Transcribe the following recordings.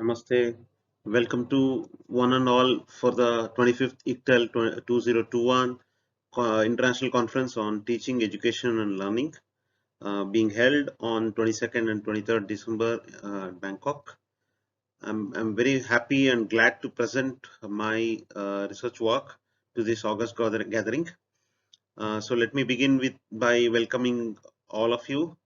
Namaste. Welcome to one and all for the 25th ICTEL 2021 International Conference on Teaching, Education and Learning being held on 22nd and 23rd December at Bangkok. I'm very happy and glad to present my research work to this August gathering. So let me begin by welcoming all of you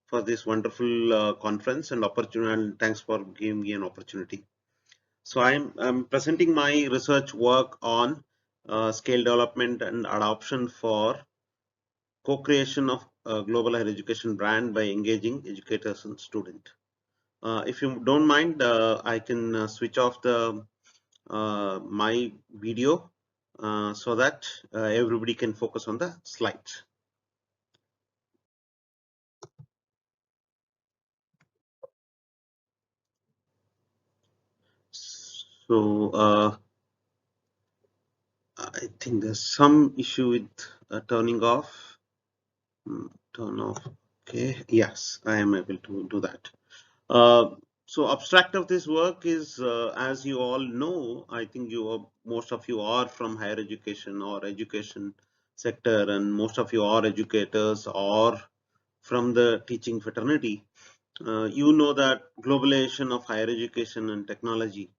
for this wonderful conference and opportunity, and thanks for giving me an opportunity. So I'm presenting my research work on scale development and adoption for co-creation of a global higher education brand by engaging educators and students. If you don't mind, I can switch off the my video so that everybody can focus on the slides. So I think there's some issue with turning off. Turn off. Okay. Yes, I am able to do that. So abstract of this work is, as you all know, I think most of you are from higher education or education sector, and most of you are educators or from the teaching fraternity. You know that globalization of higher education and technology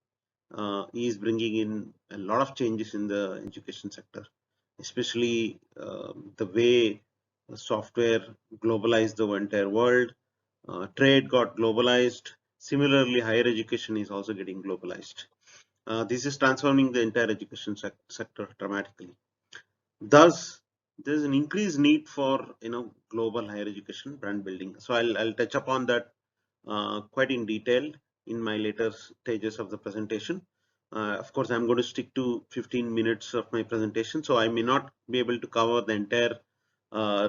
is bringing in a lot of changes in the education sector, especially the way software globalized the entire world. Trade got globalized. Similarly, higher education is also getting globalized. This is transforming the entire education sector dramatically. Thus, there is an increased need for global higher education brand building. So I'll touch upon that quite in detail in my later stages of the presentation. Of course, I'm going to stick to 15 minutes of my presentation, so I may not be able to cover the entire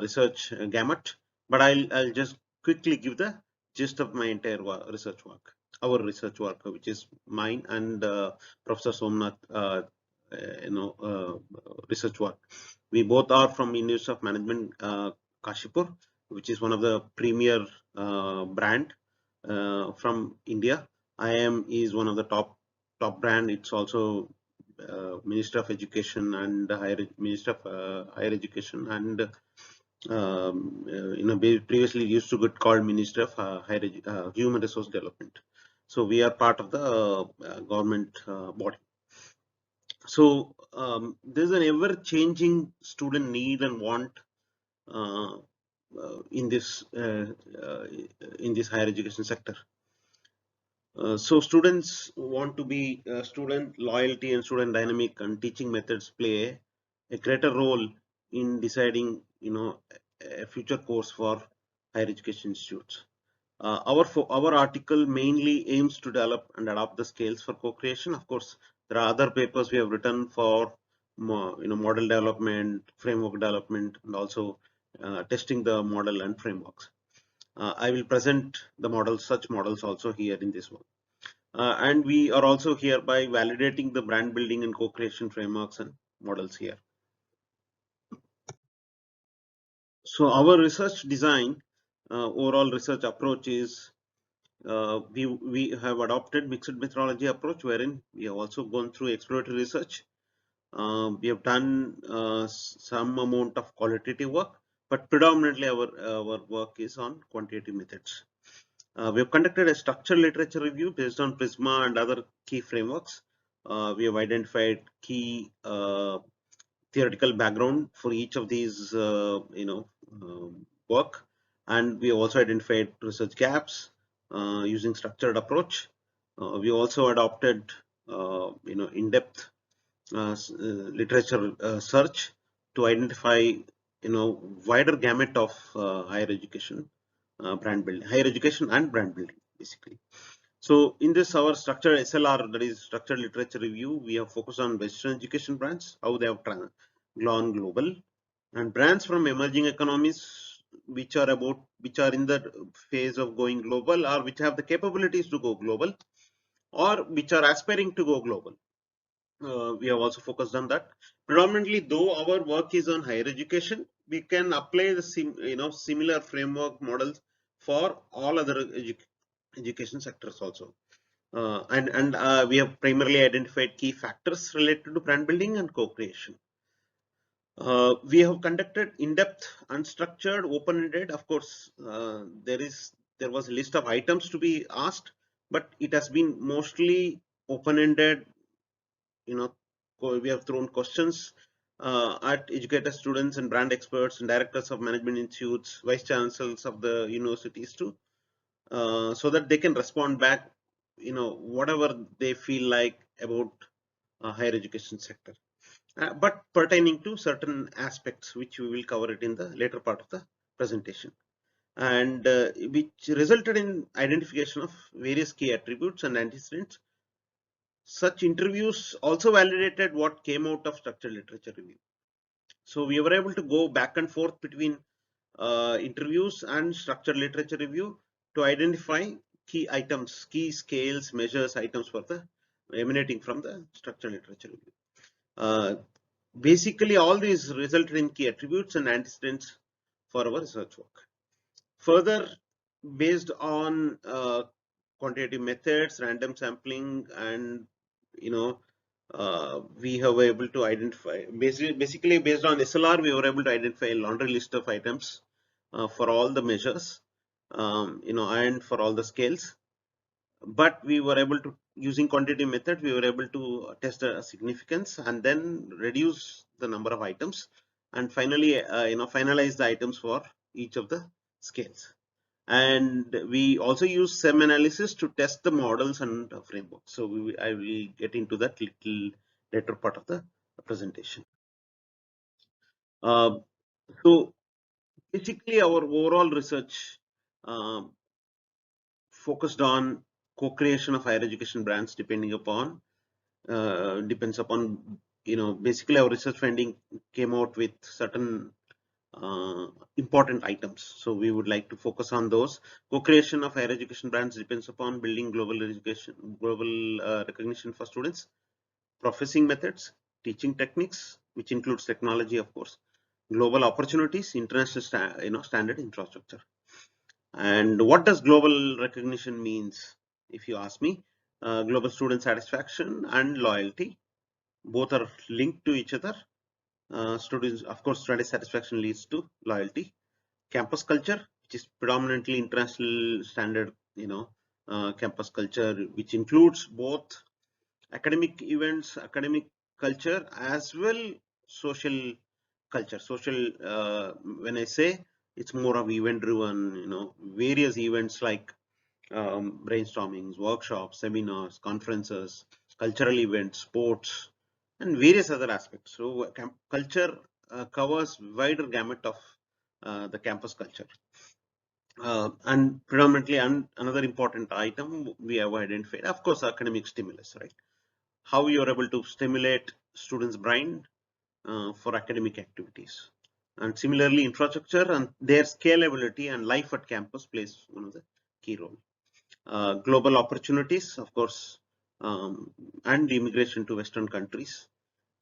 research gamut, but I'll just quickly give the gist of my entire research work, our research work, which is mine and Professor Somnath, research work. We both are from University of Management, Kashipur, which is one of the premier brand from India. IIM is one of the top brand. It's also Minister of Education and Minister of Higher Education, and previously used to get called Minister of Human Resource Development. So we are part of the government body. So there's an ever-changing student need and want uh, in this higher education sector. So students want to be student loyalty and student dynamic and teaching methods play a greater role in deciding a future course for higher education institutes. Our article mainly aims to develop and adopt the scales for co-creation. Of course, there are other papers we have written for model development, framework development, and also testing the model and frameworks. I will present the models, such models also here in this one. And we are also here by validating the brand building and co-creation frameworks and models here. So our research design, overall research approach is we have adopted mixed methodology approach, wherein we have also gone through exploratory research. We have done some amount of qualitative work, but predominantly our work is on quantitative methods. We have conducted a structured literature review based on Prisma and other key frameworks. We have identified key theoretical background for each of these, work, and we also identified research gaps using structured approach. We also adopted, in-depth literature search to identify, wider gamut of higher education brand building, higher education and brand building, basically. So in this, our structured SLR, that is structured literature review, we have focused on Western education brands, how they have gone global, and brands from emerging economies, which are in the phase of going global, or which have the capabilities to go global, or which are aspiring to go global. We have also focused on that. Predominantly, though our work is on higher education, we can apply the similar framework models for all other education sectors also. And we have primarily identified key factors related to brand building and co-creation. We have conducted in-depth, unstructured, open-ended. Of course, there was a list of items to be asked, but it has been mostly open-ended. You know, we have thrown questions at educators, students, and brand experts, and directors of management institutes, vice chancellors of the universities too, so that they can respond back. Whatever they feel like about higher education sector. But pertaining to certain aspects which we will cover it in the later part of the presentation, and which resulted in identification of various key attributes and antecedents. Such interviews also validated what came out of structured literature review. So we were able to go back and forth between interviews and structured literature review to identify key items, key scales, measures, items for the emanating from the structured literature review. Basically, all these resulted in key attributes and antecedents for our research work. Further, based on quantitative methods, random sampling, and we have able to identify basically based on SLR, we were able to identify a laundry list of items for all the measures, and for all the scales. But we were able to, using quantitative method, we were able to test a significance and then reduce the number of items, and finally finalize the items for each of the scales. And we also use SEM analysis to test the models and frameworks. So I will get into that little later part of the presentation. So basically our overall research focused on co-creation of higher education brands depends upon basically our research finding came out with certain important items. So we would like to focus on those. Co-creation of higher education brands depends upon building global recognition for students, professing methods, teaching techniques, which includes technology, of course, global opportunities, international standard infrastructure. And what does global recognition means? If you ask me, global student satisfaction and loyalty, both are linked to each other. Students, of course, student satisfaction leads to loyalty. Campus culture, which is predominantly international standard, campus culture, which includes both academic events, academic culture, as well social culture. Social, when I say, it's more of event driven, various events like brainstormings, workshops, seminars, conferences, cultural events, sports, and various other aspects. So culture covers wider gamut of the campus culture. And predominantly, another important item we have identified, of course, academic stimulus, right? How you are able to stimulate students' brain for academic activities. And similarly, infrastructure and their scalability and life at campus plays one of the key role. Global opportunities, of course, and immigration to Western countries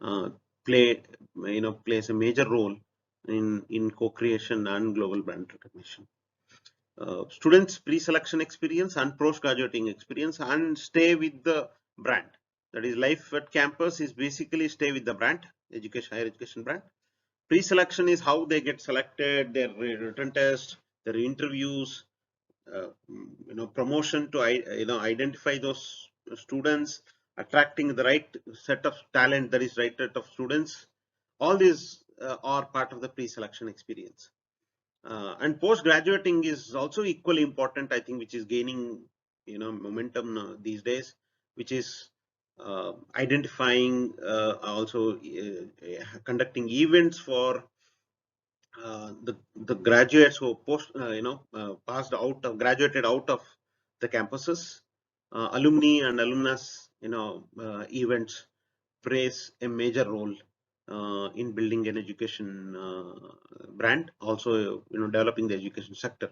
uh, plays a major role in co-creation and global brand recognition. Students' pre-selection experience and post-graduating experience and stay with the brand. That is, life at campus is basically stay with the brand, higher education brand. Pre-selection is how they get selected, their written test, their interviews, promotion to identify those students, attracting the right set of talent, that is right set of students. All these are part of the pre-selection experience. And post-graduating is also equally important, I think, which is gaining momentum these days, which is identifying, also conducting events for the graduates who passed out of graduated out of the campuses. Alumni and alumnus events plays a major role in building an education brand, also developing the education sector,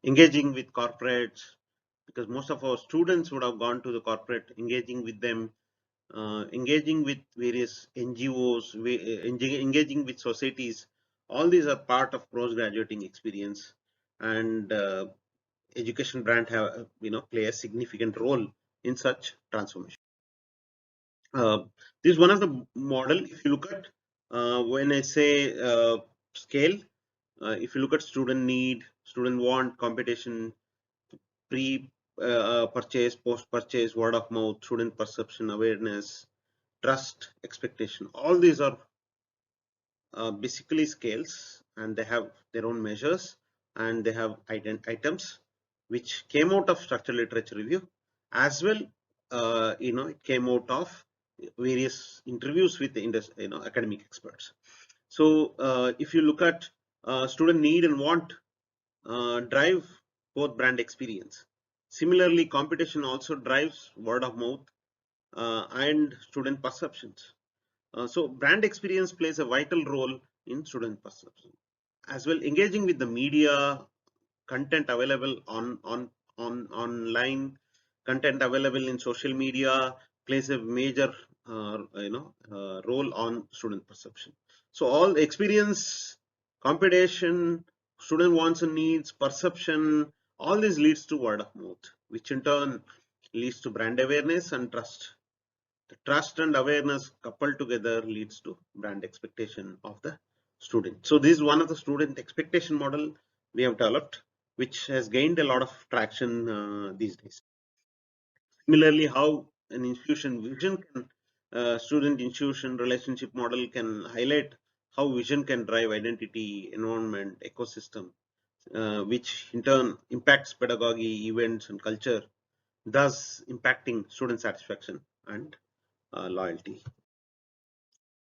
engaging with corporates, because most of our students would have gone to the corporate, engaging with them, engaging with various NGOs, engaging with societies. All these are part of post-graduating experience, and education brand have play a significant role in such transformation. This is one of the model. If you look at when I say scale, if you look at student need, student want, competition, pre purchase, post purchase, word of mouth, student perception, awareness, trust, expectation, all these are basically scales, and they have their own measures, and they have items which came out of structural literature review as well. It came out of various interviews with the academic experts. So if you look at student need and want drive both brand experience. Similarly, competition also drives word of mouth and student perceptions. So brand experience plays a vital role in student perception. As well, engaging with the media, content available on online, content available in social media plays a major role on student perception. So all experience, competition, student wants and needs, perception, all this leads to word of mouth, which in turn leads to brand awareness and trust. The trust and awareness coupled together leads to brand expectation of the student. So this is one of the student expectation model we have developed, which has gained a lot of traction these days. Similarly, how an institution vision can student institution relationship model can highlight how vision can drive identity, environment, ecosystem, which in turn impacts pedagogy, events, and culture, thus impacting student satisfaction and loyalty.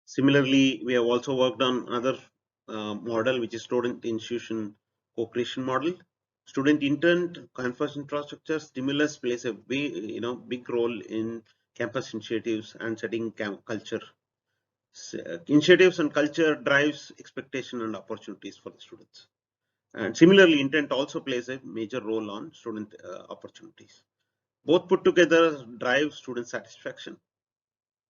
Similarly, we have also worked on another model, which is student institution co-creation model. Student intent, campus infrastructure, stimulus plays a big role in campus initiatives and setting culture. Initiatives and culture drives expectation and opportunities for the students. And similarly, intent also plays a major role on student opportunities. Both put together drive student satisfaction,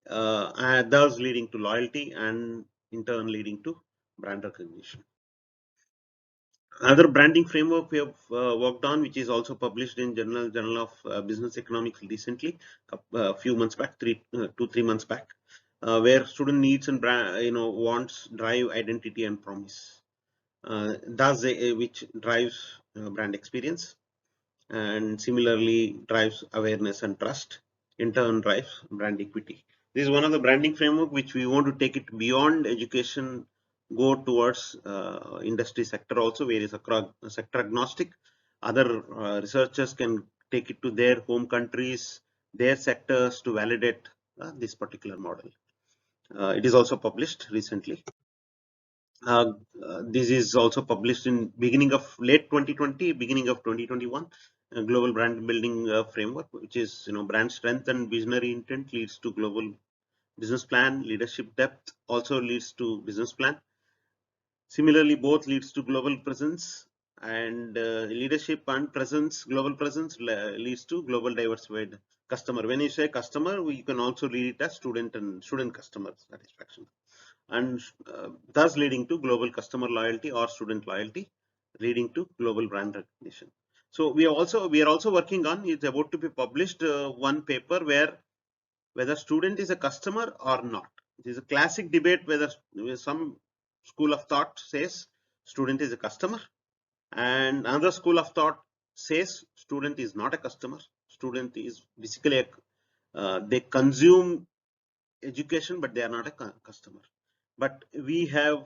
and thus leading to loyalty and in turn leading to brand recognition. Another branding framework we have worked on, which is also published in Journal of Business Economics recently, a few months back, 2-3 months back, where student needs and wants drive identity and promise. Thus, which drives brand experience, and similarly drives awareness and trust, in turn drives brand equity. This is one of the branding framework which we want to take it beyond education, go towards industry sector also, where is sector agnostic. Other researchers can take it to their home countries, their sectors to validate this particular model. It is also published recently. This is also published in beginning of late 2020, beginning of 2021. Global brand building framework, which is brand strength and visionary intent leads to global business plan. Leadership depth also leads to business plan. Similarly, both leads to global presence, and leadership and presence, global presence leads to global diversified customer. When you say customer, we can also read it as student and student customer satisfaction, and thus leading to global customer loyalty or student loyalty, leading to global brand recognition. So we are also working on, it's about to be published, one paper where whether student is a customer or not. It is a classic debate whether some school of thought says student is a customer, and another school of thought says student is not a customer. Student is basically they consume education, but they are not a customer. But we have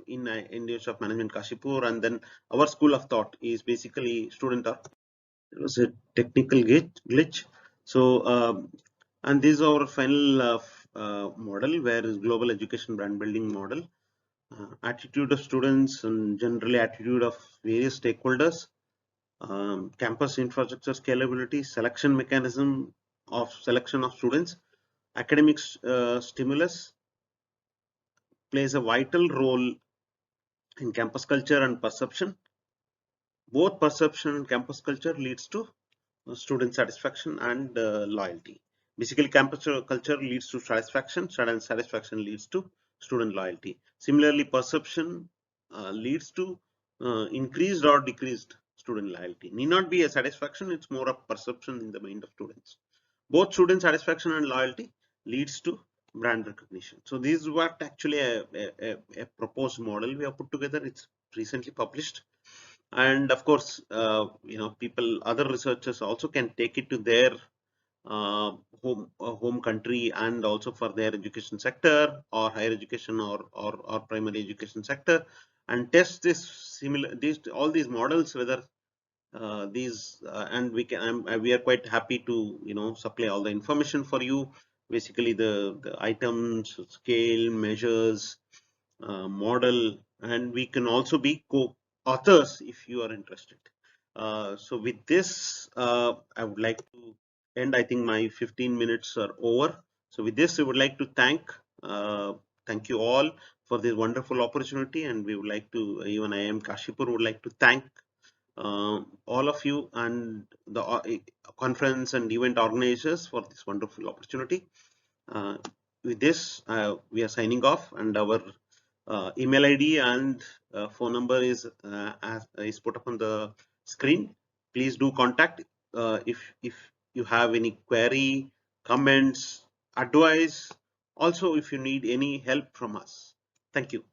in Institute of Management Kashipur, and then our school of thought is basically student are. It was a technical glitch. So and this is our final model, where is global education brand building model. Attitude of students and generally attitude of various stakeholders, campus infrastructure scalability, selection mechanism of selection of students, academic stimulus plays a vital role in campus culture and perception. Both perception and campus culture leads to student satisfaction and loyalty. Basically, campus culture leads to satisfaction, student satisfaction leads to student loyalty. Similarly, perception leads to increased or decreased student loyalty. Need not be a satisfaction, it's more of perception in the mind of students. Both student satisfaction and loyalty leads to brand recognition. So this is what actually a proposed model we have put together. It's recently published, and of course, people, other researchers also can take it to their home country, and also for their education sector or higher education or primary education sector, and test this similar all these models, whether and we are quite happy to supply all the information for you, basically the items, scale, measures, model, and we can also be co-authors if you are interested. So with this, I would like to end. I think my 15 minutes are over. So with this, we would like to thank you all for this wonderful opportunity, and we would like to, even IIM Kashipur would like to thank all of you and the conference and event organizers for this wonderful opportunity. Uh, with this, we are signing off, and our email ID and phone number is put up on the screen. Please do contact if you have any query, comments, advice. Also, if you need any help from us. Thank you.